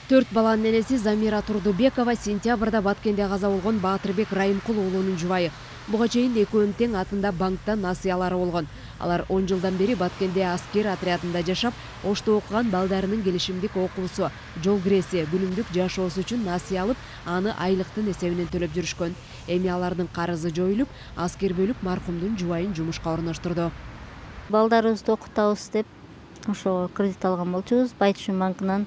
4 баланын энеси Замира Турдубекова сентябрда Баткенде каза болгон Баатырбек Райымкул уулунун жубайы. Буга чейин экөөнүн тең атында банктан насыялары болгон. Алар 10 жылдан бери Баткенде аскер отрядында жашап, Ошто окуган балдарынын келишимдик окуусу, жол киреси, күнүмдүк жашоосу үчүн насыя алып, аны айлыктын эсебинен төлөп жүрүшкөн. Эми алардын карызы жоюлуп, аскер бөлүк маркумдун жубайын жумушка орноштурду. Балдарыбызды окутабыз деп ошо кредит алган болчубуз. Байтушун банкынан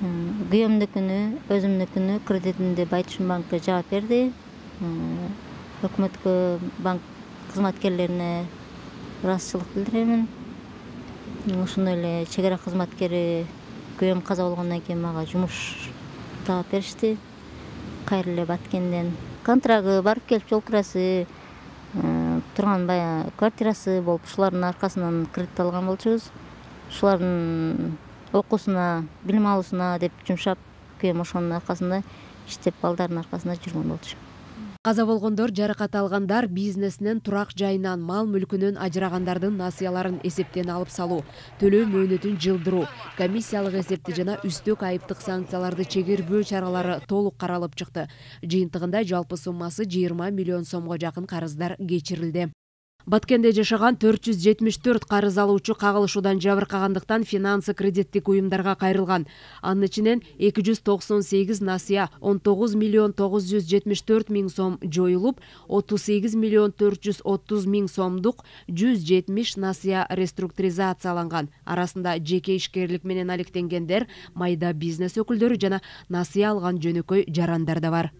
күйөөмдүкүнү, өзүмдүкүнү кредитимди Байтушун банкы жаап берди. Өкмөткө, банк кызматкерлерине ыраазычылык билдиремин. Ошондой эле чек ара кызматкери күйөөм каза болгондон кийин мага жумуш таап беришти. Кайра эле Баткенден контрагы, барып келип жол кирасы, турган баягы квартирасы болуп, ушулардын аркасынан кредит алган болчубуз. Ушулардын окуусуна, билим алуусуна деп жумшап, күйөөм ошонун аркасында иштеп, балдардын аркасында жүргөн болчу. Каза болгондор, жаракат алгандар бизнесинен, турак жайынан, мал мүлкүнөн ажырагандардын насыяларын эсептен алып салуу, төлөө мөөнөтүн жылдыруу, комиссиялык эсепти жана үстөк айыптык санкцияларды чегербөө чаралары толук каралып чыкты. Жыйынтыгында жалпы суммасы 20 миллион сомго жакын карыздар кечирилди. Баткенде жашаган 474 карыз алуучу кагылышуудан жабыркагандыктан финансы кредиттик уюмдарга кайрылган. Анын ичинен 298 насыя 19 миллион 974 миң сом жоюлуп, 38 миллион 430 миң сомдук 170 насыя реструктуризацияланган. Арасында жеке ишкерлик менен алектенгендер, майда бизнес өкүлдөрү жана насыя алган жөнөкөй жарандар да бар.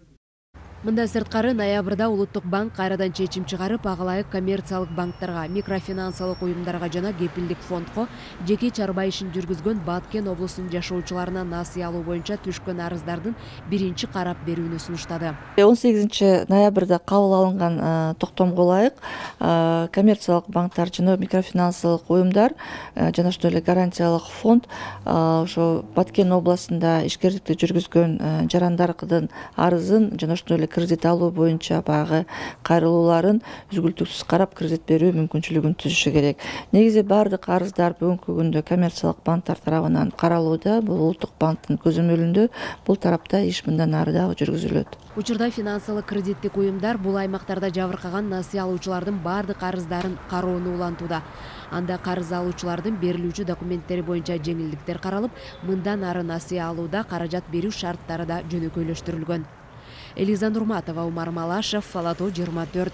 Мындан сырткары ноябрда Улуттук банк кайрадан чечим чыгарып, ага коммерциялык банктарга, микрофинансылык уюмдарга жана кепилдик фондко жеке чарба ишин жүргүзгөн Баткен облусунун жашоочуларына насыя алуу боюнча түшкөн арыздардын биринчи карап берүүнү сунуштады. 18 ноябрда кабыл алынган токтомго ылайык коммерциялык банктар жана микрофинансылык уюмдар жана ошондой эле гарантиялык фонд ошо Баткен областында ишкерликти жүргүзгөн жарандардын арызын жана ошондой эле кредит алуу боюнча багы кайрылууларын үзгүлтүксүз карап кредит берүү мүмкүнчүлүгүн түзүшү керек. Негизи бардык арыздар бүгүнкү күндө коммерциялык банктар тарабынан каралууда. Бул Улуттук банктын көзөмөлүндө бул тарапта иш мындан ары дагы жүргүзүлөт. Учурда финансылык кредиттик уюмдар бул аймактарда жабыркаган насыя алуучулардын бардык арыздарын кароону улантууда. Анда карыз алуучулардын берилүүчү документтери боюнча жеңилдиктер каралып, мындан ары насыя алууда каражат берүү шарттары да жөнөкөйлөштүрүлгөн. Элиза Нурматова, Умар Малашев, Фалато 24.